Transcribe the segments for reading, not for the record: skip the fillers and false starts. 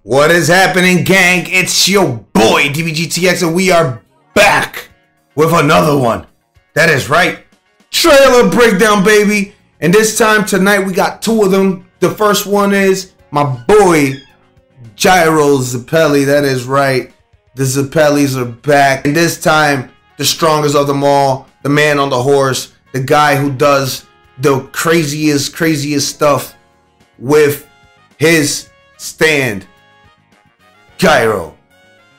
What is happening, gang? It's your boy DBGTX, and we are back with another one. That is right, trailer breakdown, baby. And this time tonight we got two of them. The first one is my boy Gyro Zeppeli. That is right, the Zeppelis are back, and this time the strongest of them all, the man on the horse, the guy who does the craziest stuff with his stand, Gyro.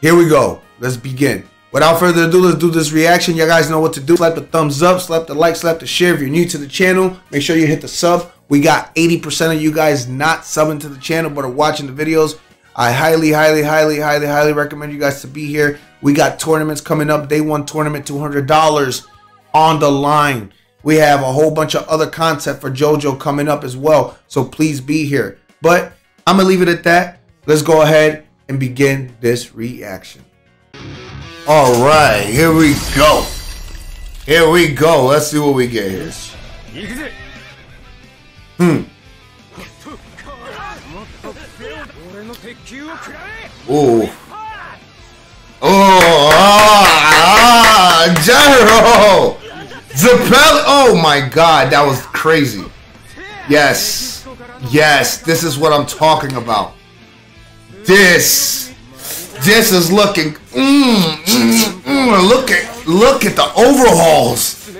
Here we go. Let's begin. Without further ado, let's do this reaction. You guys know what to do. Slap the thumbs up, slap the like, slap the share. If you're new to the channel, make sure you hit the sub. We got 80% of you guys not subbing to the channel but are watching the videos. I highly recommend you guys to be here. We got tournaments coming up. Day one tournament, $200 on the line. We have a whole bunch of other content for JoJo coming up as well, so please be here. But I'm gonna leave it at that. Let's go ahead and begin this reaction. All right, here we go. Here we go. Let's see what we get here. Ooh. Gyro Zeppeli. Oh my god, that was crazy. Yes, this is what I'm talking about. This is looking. Look at the overhauls.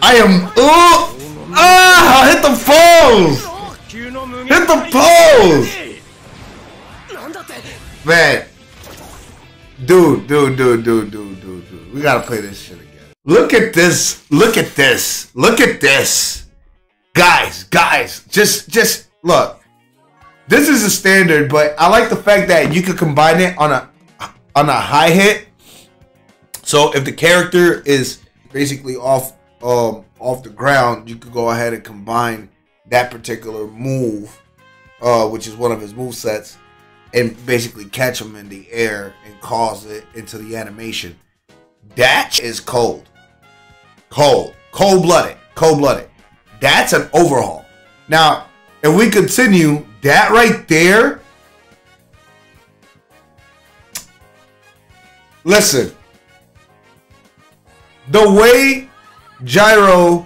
I am. Hit the pose. Hit the pose. Man, dude. We gotta play this shit again. Look at this. Look at this. Look at this. Guys. Just look. This is a standard, but I like the fact that you could combine it on a high hit. So if the character is basically off the ground, you could go ahead and combine that particular move, which is one of his move sets, and basically catch him in the air and cause it into the animation. That is cold-blooded. That's an overhaul. Now, if we continue, that right there. Listen, the way Gyro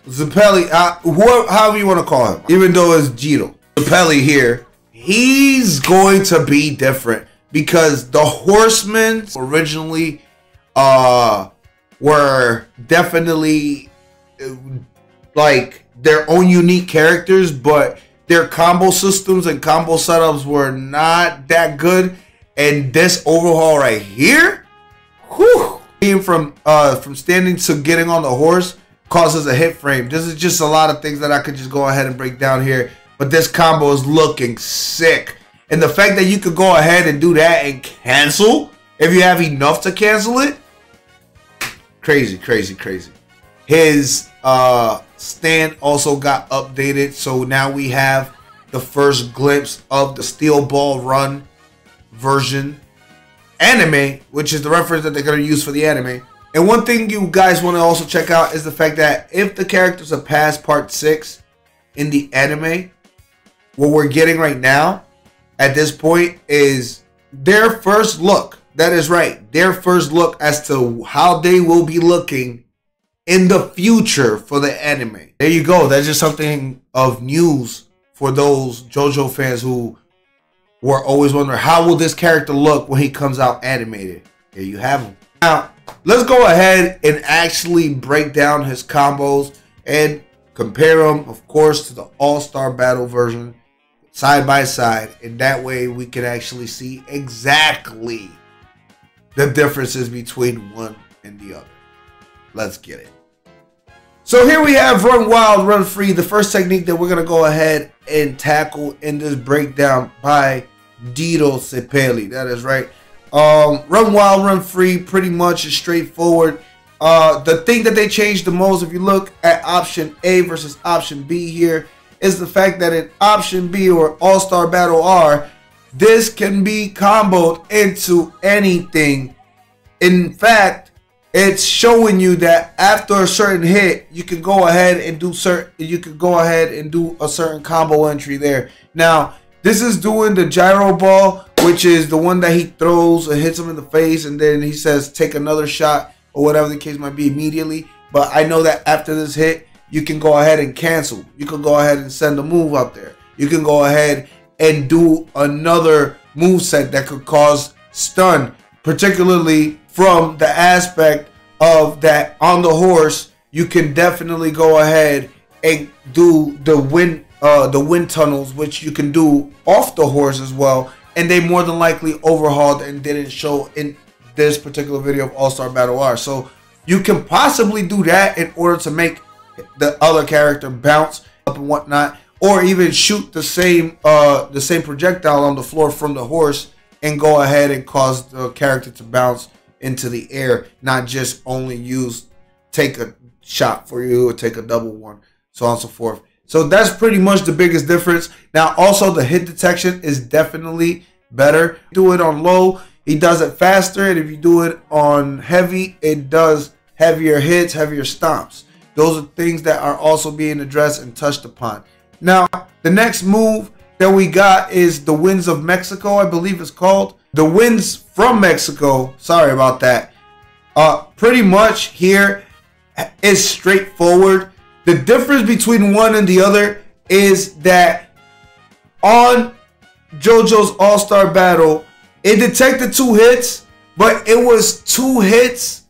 Zeppeli, however you want to call him, even though it's Gyro Zeppeli here, he's going to be different because the Horsemen originally were definitely like their own unique characters, but their combo systems and combo setups were not that good. And this overhaul right here, whew, from standing to getting on the horse causes a hit frame. This is just a lot of things that I could just go ahead and break down here, but this combo is looking sick. And the fact that you could go ahead and do that and cancel if you have enough to cancel it, crazy. His stand also got updated, so now we have the first glimpse of the Steel Ball Run version anime, which is the reference that they're going to use for the anime. And one thing you guys want to also check out is the fact that if the characters are past part 6 in the anime, what we're getting right now at this point is their first look. That is right, their first look as to how they will be looking in the future for the anime. There you go. That's just something of news for those JoJo fans who were always wondering, how will this character look when he comes out animated? There you have him. Now, let's go ahead and actually break down his combos and compare them, of course, to the All-Star Battle version side by side. And that way we can actually see exactly the differences between one and the other. Let's get it. So here we have Run Wild, Run Free, the first technique that we're going to go ahead and tackle in this breakdown by Gyro Zeppeli. That is right. Run Wild, Run Free pretty much is straightforward. The thing that they changed the most, if you look at option A versus option B here, is the fact that in option B, or All-Star Battle R, this can be comboed into anything. In fact, it's showing you that after a certain hit, you can go ahead and do a certain combo entry there. Now, This is doing the gyro ball, which is the one that he throws and hits him in the face, and then he says take another shot or whatever the case might be immediately. But I know that after this hit, you can go ahead and cancel. You can go ahead and send a move out there. You can go ahead and do another move set that could cause stun, particularly from the aspect of that on the horse. You can definitely go ahead and do the wind tunnels, which you can do off the horse as well, and they more than likely overhauled and didn't show in this particular video of All-Star Battle R. So you can possibly do that in order to make the other character bounce up and whatnot, or even shoot the same projectile on the floor from the horse and go ahead and cause the character to bounce into the air, not just only take a shot for you or take a double one, so on and so forth. So that's pretty much the biggest difference. Now also the hit detection is definitely better. Do it on low, he does it faster, and if you do it on heavy, it does heavier hits, heavier stomps. Those are things that are also being addressed and touched upon. Now, the next move that we got is the Winds of Mexico, I believe it's called. The Winds from Mexico, sorry about that. Pretty much here is straightforward. The difference between one and the other is that on JoJo's All-Star Battle, it detected 2 hits, but it was 2 hits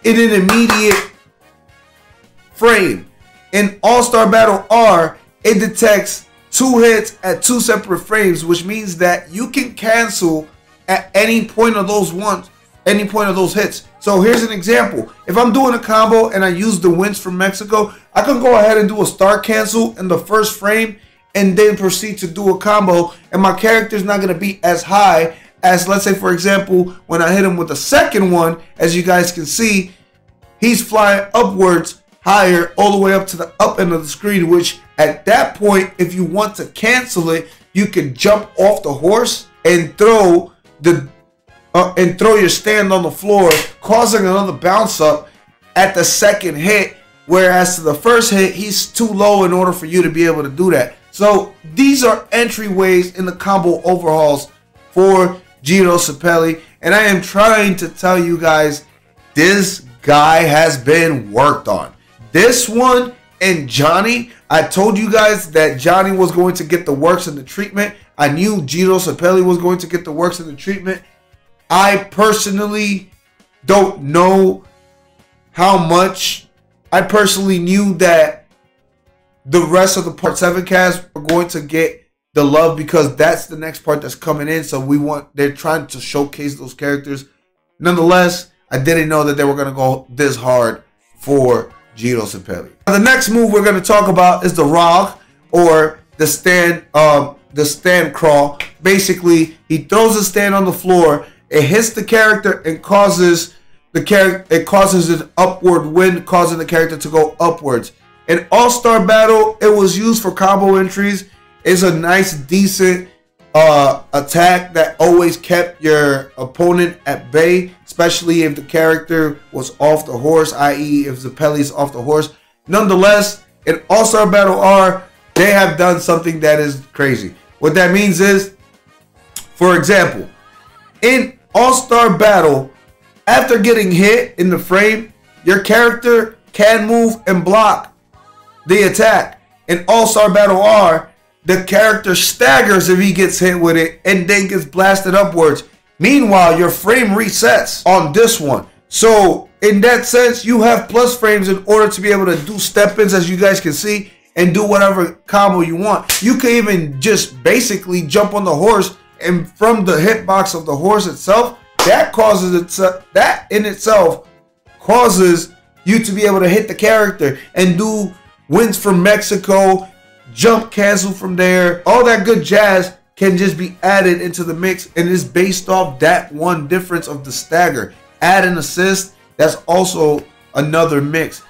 in an immediate frame. In All-Star Battle R, it detects 2 hits at 2 separate frames, which means that you can cancel at any point of those hits. So here's an example. If I'm doing a combo and I use the Winds from Mexico, I can go ahead and do a start cancel in the first frame and then proceed to do a combo, and my character is not going to be as high as, let's say, for example, when I hit him with the second one. As you guys can see, he's flying upwards higher all the way up to the up end of the screen, which at that point, if you want to cancel it, you can jump off the horse and throw your stand on the floor, causing another bounce up at the second hit, whereas to the first hit, he's too low in order for you to be able to do that. So these are entryways in the combo overhauls for Gyro Zeppeli, and I am trying to tell you guys, this guy has been worked on. This one and Johnny, I told you guys that Johnny was going to get the works and the treatment. I knew Gyro Zeppeli was going to get the works and the treatment. I personally don't know how much. I personally knew that the rest of the Part 7 cast were going to get the love because that's the next part that's coming in. So they're trying to showcase those characters. Nonetheless, I didn't know that they were going to go this hard for Gyro Zeppeli. The next move we're going to talk about is the Rog, or the stand crawl. Basically, he throws a stand on the floor, it hits the character and causes an upward wind, causing the character to go upwards. In All-Star Battle, it was used for combo entries. It's a nice, decent attack that always kept your opponent at bay, especially if the character was off the horse, i.e. if Zeppeli's off the horse. Nonetheless, in All-Star Battle R, they have done something that is crazy. What that means is, for example, in All-Star Battle, after getting hit in the frame, your character can move and block the attack. In All-Star Battle R, the character staggers if he gets hit with it and then gets blasted upwards. Meanwhile, your frame resets on this one. So in that sense, you have plus frames in order to be able to do step-ins, as you guys can see, and do whatever combo you want. You can even just basically jump on the horse, and from the hitbox of the horse itself, that in itself causes you to be able to hit the character and do Winds from Mexico, jump cancel from there. All that good jazz can just be added into the mix, and is based off that one difference of the stagger. Add an assist, that's also another mix.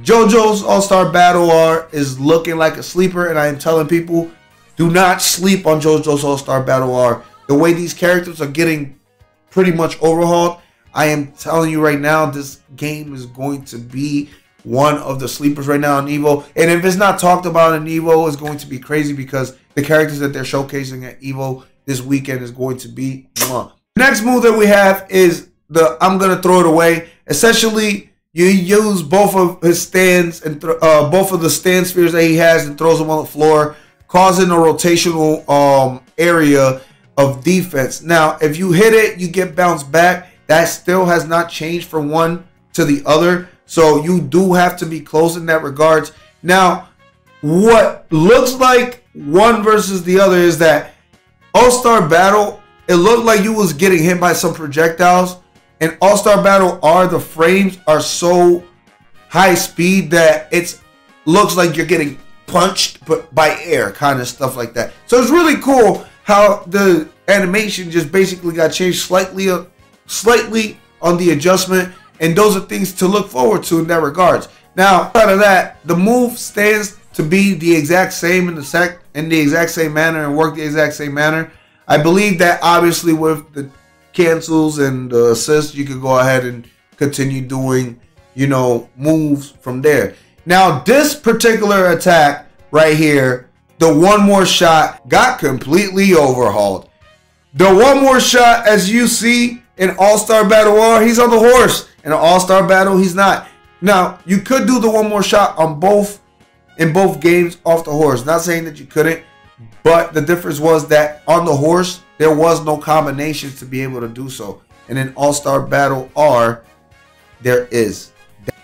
JoJo's All-Star Battle R is looking like a sleeper, and I am telling people, do not sleep on JoJo's All-Star Battle R. The way these characters are getting pretty much overhauled, I am telling you right now, this game is going to be one of the sleepers right now in Evo. And if it's not talked about in Evo, it's going to be crazy because the characters that they're showcasing at Evo this weekend is going to be mwah. Next move that we have is the I'm gonna throw it away. Essentially, you use both of his stands and both of the stand spheres that he has and throws them on the floor, causing a rotational area of defense. Now, if you hit it, you get bounced back. That still has not changed from one to the other, so you do have to be close in that regards. Now, what looks like one versus the other is that All-Star Battle, it looked like you was getting hit by some projectiles. In All-Star Battle R, the frames are so high speed that it looks like you're getting punched but by air, kind of stuff like that. So it's really cool how the animation just basically got changed slightly on the adjustment, and those are things to look forward to in that regards. Now, outside of that, the move stands to be the exact same in the exact same manner and work the exact same manner. I believe that obviously with the cancels and the assists, you could go ahead and continue doing, you know, moves from there. Now, this particular attack right here, the one more shot, got completely overhauled. The one more shot, as you see in All-Star Battle R, he's on the horse. In an All-Star Battle, he's not. Now, you could do the one more shot on in both games off the horse. Not saying that you couldn't, but the difference was that on the horse, there was no combinations to be able to do so. And in All-Star Battle R, there is.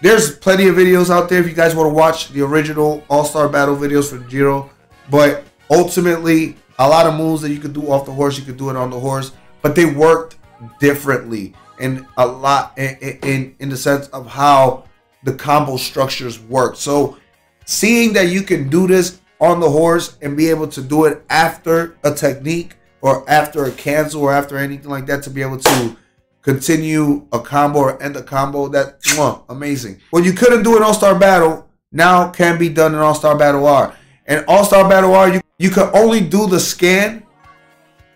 There's plenty of videos out there if you guys want to watch the original All-Star Battle videos for Gyro. But ultimately, a lot of moves that you could do off the horse, you could do it on the horse. But they worked differently and a lot in the sense of how the combo structures work. So seeing that you can do this on the horse and be able to do it after a technique or after a cancel or after anything like that, to be able to continue a combo or end a combo, that's amazing. What you couldn't do in All-Star Battle now can be done in All-Star Battle R. In All-Star Battle R, you can only do the scan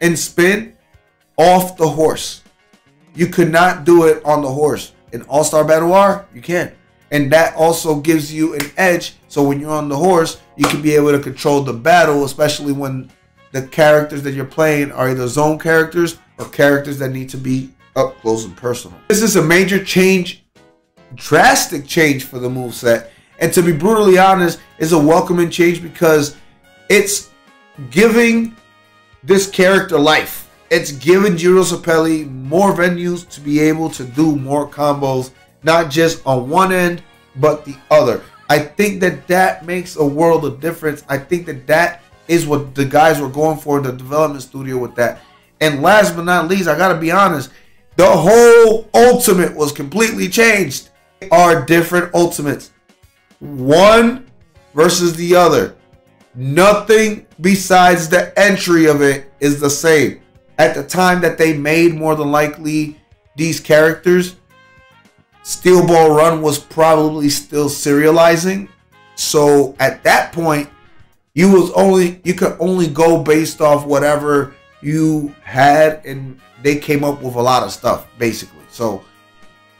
and spin off the horse. You could not do it on the horse. In All-Star Battle R, you can. And that also gives you an edge. So when you're on the horse, you can be able to control the battle, especially when the characters that you're playing are either zone characters or characters that need to be up close and personal. This is a major change, drastic change for the moveset. And to be brutally honest, it's a welcoming change because it's giving this character life. It's giving Gyro Zeppeli more venues to be able to do more combos, not just on one end, but the other. I think that that makes a world of difference. I think that that is what the guys were going for in the development studio with that. And last but not least, I gotta be honest, the whole ultimate was completely changed. They are different ultimates, one versus the other. Nothing besides the entry of it is the same. At the time that they made, more than likely, these characters, Steel Ball Run was probably still serializing. So at that point, you could only go based off whatever you had, and they came up with a lot of stuff basically. So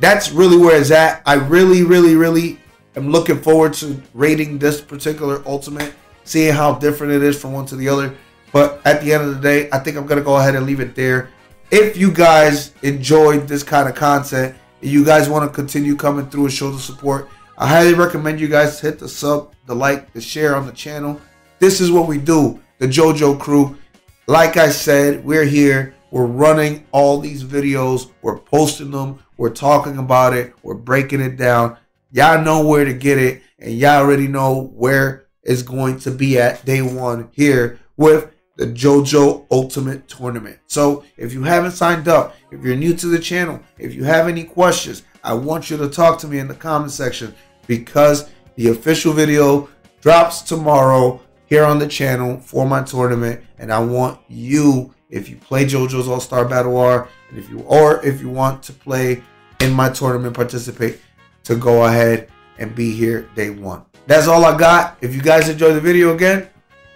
that's really where it's at. I really am looking forward to rating this particular ultimate, seeing how different it is from one to the other. But at the end of the day, I think I'm gonna go ahead and leave it there. If you guys enjoyed this kind of content, and you guys want to continue coming through and show the support, I highly recommend you guys hit the sub, the like, the share on the channel. This is what we do, the JoJo crew. Like I said, we're here. We're running all these videos. We're posting them. We're talking about it. We're breaking it down. Y'all know where to get it, and y'all already know where it's going to be at day one here with the JoJo Ultimate Tournament. So if you haven't signed up, if you're new to the channel, if you have any questions, I want you to talk to me in the comment section, because the official video drops tomorrow here on the channel for my tournament. And I want you, if you play JoJo's All-Star Battle R, and if you want to play in my tournament, participate, to go ahead and be here day one. That's all I got. If you guys enjoyed the video, again,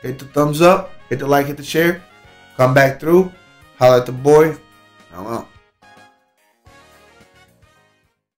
hit the thumbs up, hit the like, hit the share, come back through, holla at the boy. I'm out.